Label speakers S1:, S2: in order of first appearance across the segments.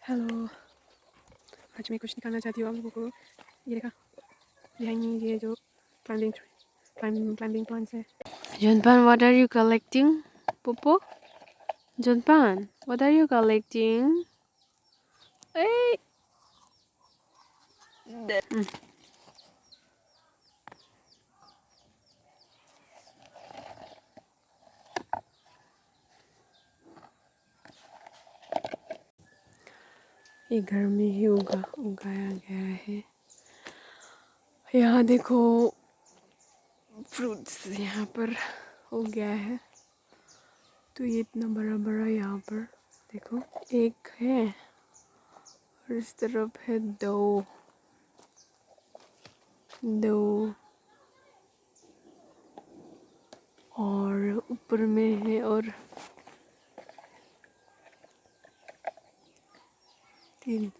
S1: Hello आज मैं कुछ निकालना चाहती हूँ आप लोगों को। ये देखा यहाँ ये जो क्लाइंबिंग प्लांट्स है। Junpan, what are you collecting? Popo? Junpan, what are you collecting? Hey. ये घर में ही उगाया गया है। यहाँ देखो फ्रूट्स यहाँ पर हो गया है। तो ये इतना बड़ा बड़ा यहाँ पर देखो एक है और इस तरफ है दो और ऊपर में है और 3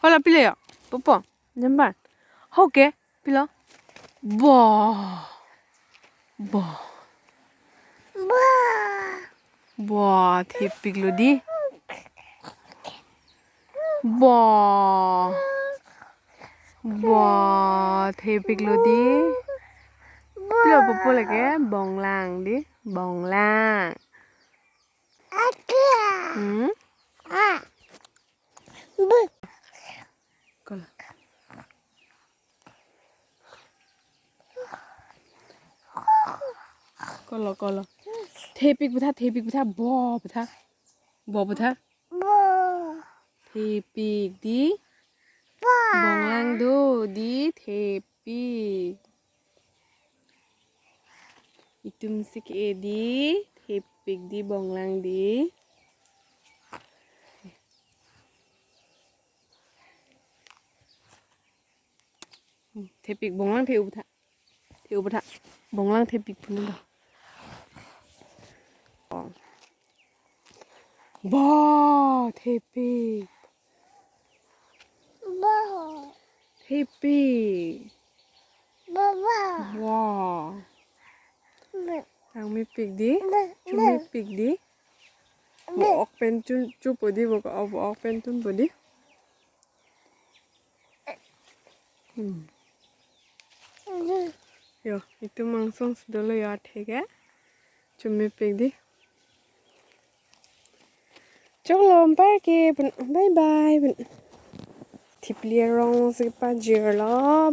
S1: Hola pilih Popo Jamban Oke pilih Wah tipik lo di tipik lo di pilih Popo lagi bong lang di bong lang Kalau tipik betah bo betah tipik di bong lang do di tipik itu musik di tipik di bong lang di tipik bong lang thiu betah bong lang tipik pun dah Wow, tipik. Wow. Ang may pig di, cumi pig di. Buok pen cu podi, buok pen tun podi. Yo, itu langsung sudah lo ya ठीक है cumi pig di. Cholo pergi, bye bye. Tipli rong sepa jirla.